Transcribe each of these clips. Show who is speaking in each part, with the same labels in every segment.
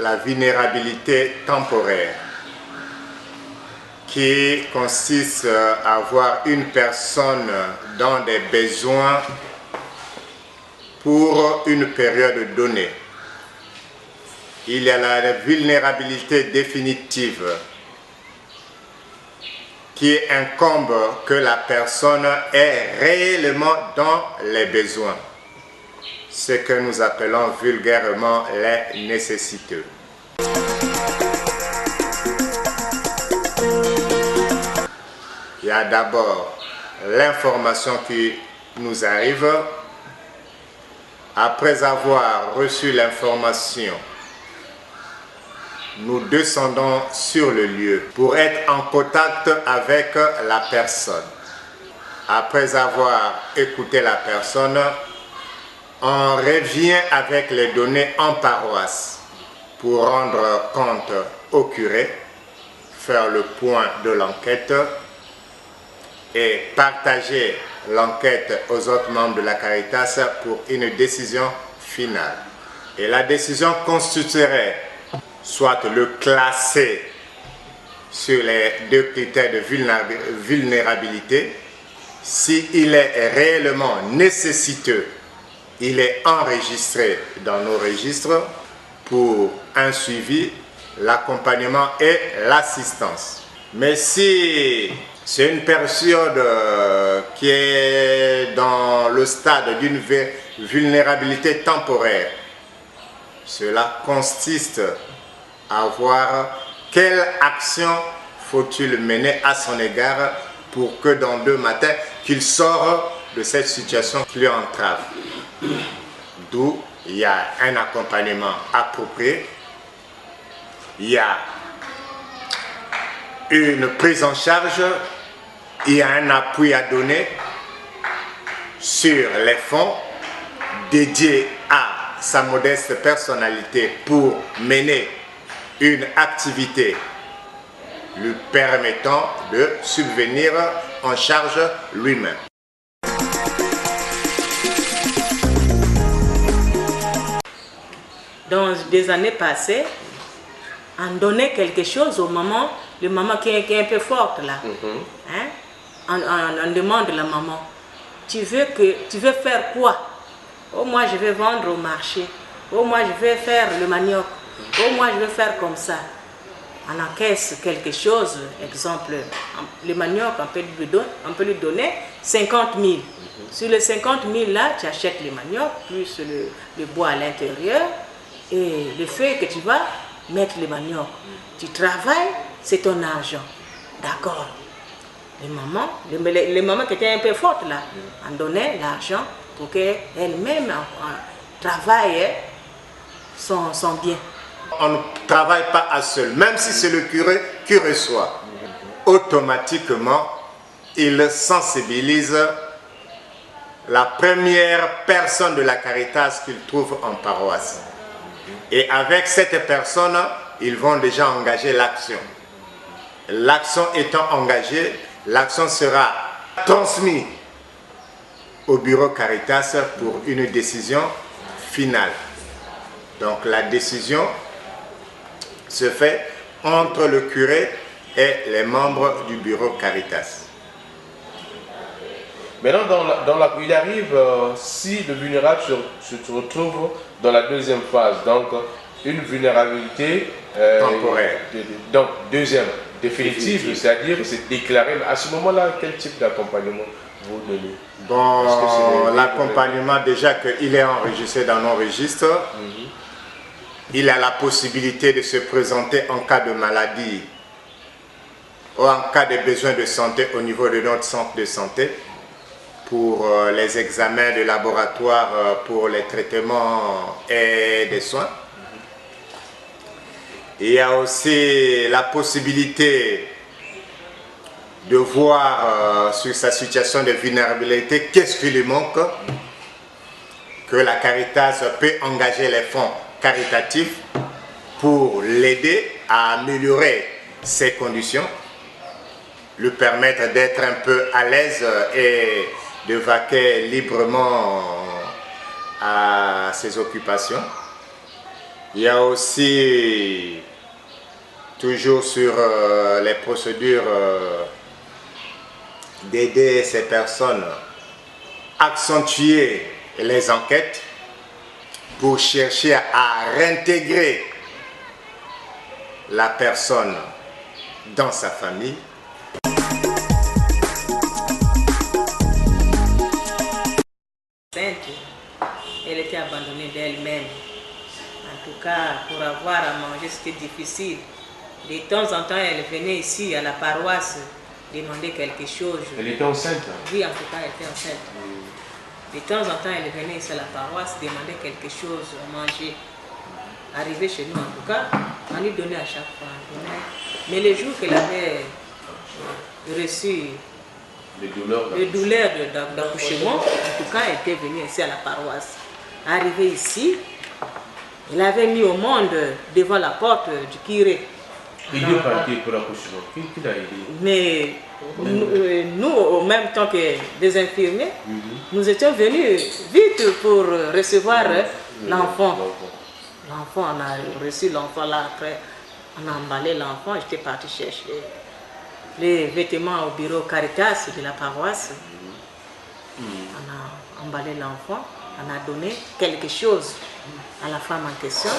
Speaker 1: la vulnérabilité temporaire, qui consiste à voir une personne dans des besoins pour une période donnée. Il y a la vulnérabilité définitive qui incombe que la personne est réellement dans les besoins, ce que nous appelons vulgairement les nécessiteux. Il y a d'abord l'information qui nous arrive. Après avoir reçu l'information, nous descendons sur le lieu pour être en contact avec la personne. Après avoir écouté la personne, on revient avec les données en paroisse pour rendre compte au curé, faire le point de l'enquête et partager l'enquête aux autres membres de la Caritas pour une décision finale. Et la décision constituerait soit le classer sur les 2 critères de vulnérabilité. S'il est réellement nécessiteux, il est enregistré dans nos registres pour un suivi, l'accompagnement et l'assistance. Mais si c'est une personne qui est dans le stade d'une vulnérabilité temporaire, cela consiste à voir quelle action faut-il mener à son égard pour que dans 2 matins, qu'il sorte de cette situation qui lui entrave. D'où il y a un accompagnement approprié, il y a une prise en charge, il y a un appui à donner sur les fonds dédiés à sa modeste personnalité pour mener une activité lui permettant de subvenir en charge lui-même.
Speaker 2: Dans des années passées, on donnait quelque chose aux mamans, les mamans qui est un peu forte là. Hein? On demande à la maman, tu veux faire quoi? Oh, moi je vais vendre au marché. Oh, moi je vais faire le manioc. Oh, moi je vais faire comme ça. On encaisse quelque chose, exemple, le manioc, on peut lui donner 50 000. Sur les 50 000 là, tu achètes le manioc, plus le bois à l'intérieur et le feuille que tu vas mettre le manioc. Tu travailles, c'est ton argent. D'accord. Les mamans qui étaient un peu fortes là, on donnait l'argent pour qu'elles-mêmes travaillent son bien.
Speaker 1: On ne travaille pas à seul, même si c'est le curé qui reçoit. Automatiquement, il sensibilise la première personne de la Caritas qu'il trouve en paroisse. Et avec cette personne, ils vont déjà engager l'action. L'action étant engagée, l'action sera transmise au bureau Caritas pour une décision finale. Donc la décision se fait entre le curé et les membres du bureau Caritas.
Speaker 3: Maintenant, il arrive, si le vulnérable se retrouve dans la 2e phase, donc une vulnérabilité
Speaker 1: temporaire.
Speaker 3: Donc deuxième, définitive, c'est-à-dire c'est déclaré. À ce moment-là, quel type d'accompagnement vous donnez?
Speaker 1: Bon, l'accompagnement, déjà qu'il est enregistré dans nos registres, il a la possibilité de se présenter en cas de maladie ou en cas de besoin de santé au niveau de notre centre de santé pour les examens de laboratoire, pour les traitements et des soins. Il y a aussi la possibilité de voir sur sa situation de vulnérabilité qu'est-ce qui lui manque, que la Caritas peut engager les fonds caritatifs pour l'aider à améliorer ses conditions, lui permettre d'être un peu à l'aise et de vaquer librement à ses occupations. Il y a aussi, toujours sur les procédures d'aider ces personnes, accentuer les enquêtes pour chercher à réintégrer la personne dans sa famille.
Speaker 2: Elle était abandonnée d'elle-même. En tout cas, pour avoir à manger, c'était difficile. De temps en temps, elle venait ici à la paroisse demander quelque chose.
Speaker 3: Elle était enceinte?
Speaker 2: Oui, en tout cas, elle était enceinte. De temps en temps, elle venait ici à la paroisse demander quelque chose à manger. Arrivée chez nous, en tout cas, on lui donnait à chaque fois. Mais les jours qu'elle avait reçu les douleurs d'accouchement, en tout cas, elle était venue ici à la paroisse. Arrivée ici, elle avait mis au monde devant la porte du curé.
Speaker 3: Il est parti pour l'accouchement. Qui l'a aidé?
Speaker 2: Mais nous, au même temps que des infirmiers, nous étions venus vite pour recevoir l'enfant. L'enfant, on a reçu l'enfant là, après on a emballé l'enfant. J'étais parti chercher les vêtements au bureau Caritas de la paroisse. On a emballé l'enfant, on a donné quelque chose à la femme en question.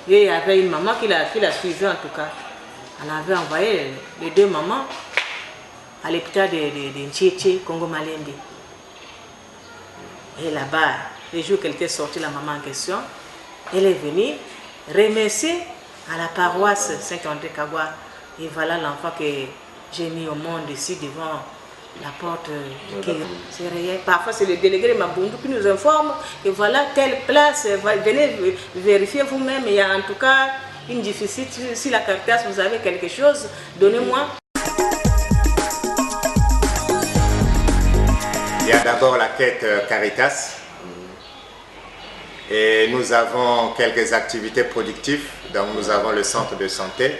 Speaker 2: Et il y avait une maman qui l'a suivi en tout cas. On avait envoyé les deux mamans à l'hôpital de Ntchétché, Congo-Malende. Et là-bas, les jours qu'elle était sortie, la maman en question, elle est venue remercier à la paroisse Saint-André-Kagwa. Et voilà l'enfant que j'ai mis au monde ici devant la porte du Kiri. C'est réel. Parfois, c'est le délégué de Mabundu qui nous informe que voilà telle place, venez vérifier vous-même. Il y a en tout cas une difficulté. Si la Caritas, vous avez quelque chose, donnez-moi.
Speaker 1: Il y a d'abord la quête Caritas. Et nous avons quelques activités productives. Donc nous avons le centre de santé.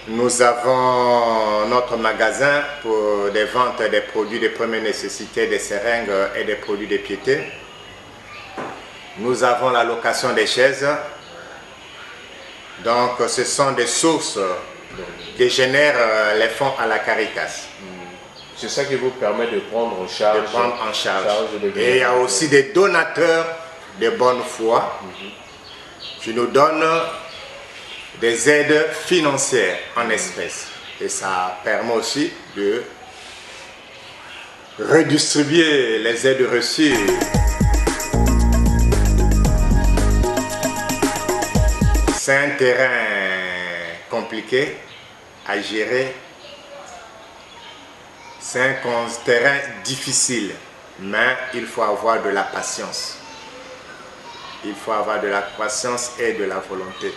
Speaker 1: Nous avons notre magasin pour des ventes des produits de première nécessité, des seringues et des produits de piété. Nous avons la location des chaises. Donc ce sont des sources qui génèrent les fonds à la Caritas.
Speaker 3: C'est ça qui vous permet de prendre en charge.
Speaker 1: Et il y a aussi des donateurs de bonne foi qui nous donnent des aides financières en espèces. Et ça permet aussi de redistribuer les aides reçues. C'est un terrain compliqué à gérer. C'est un terrain difficile, mais il faut avoir de la patience. Il faut avoir de la patience et de la volonté.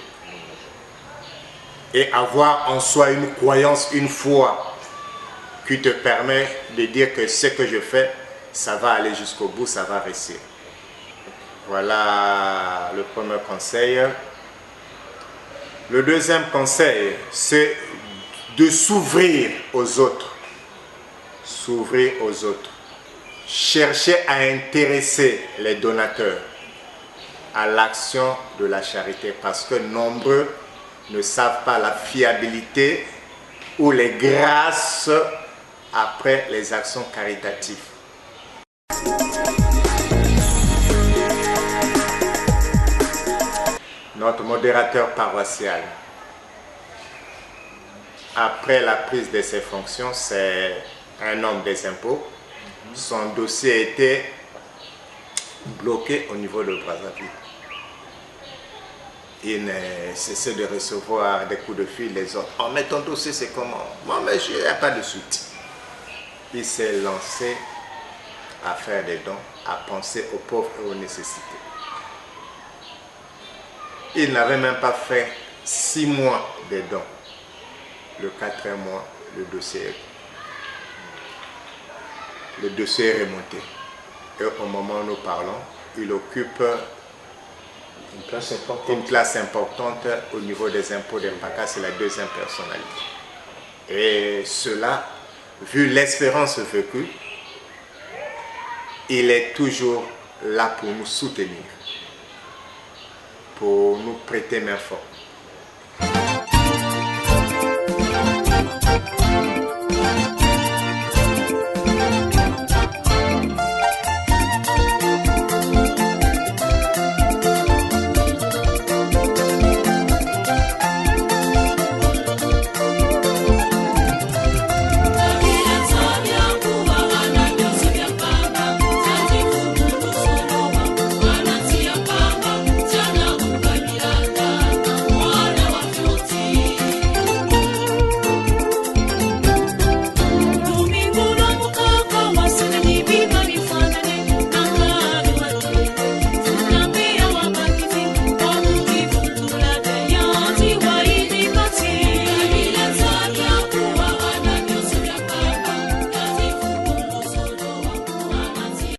Speaker 1: Et avoir en soi une croyance, une foi qui te permet de dire que ce que je fais, ça va aller jusqu'au bout, ça va réussir. Voilà le premier conseil. Le deuxième conseil, c'est de s'ouvrir aux autres. S'ouvrir aux autres. Chercher à intéresser les donateurs à l'action de la charité parce que nombreux ne savent pas la fiabilité ou les grâces après les actions caritatives. Notre modérateur paroissial, après la prise de ses fonctions, c'est un homme des impôts. Son dossier a été bloqué au niveau de Brazzaville. Il ne cessait de recevoir des coups de fil, les autres. Oh, mais ton dossier, c'est comment? Moi, mais il n'y a pas de suite. Il s'est lancé à faire des dons, à penser aux pauvres et aux nécessités. Il n'avait même pas fait 6 mois de dons. Le 4e mois, le dossier est remonté. Et au moment où nous parlons, il occupe une place importante au niveau des impôts d'Empaka, c'est la 2e personnalité. Et cela, vu l'espérance vécue, il est toujours là pour nous soutenir, pour nous prêter main forte.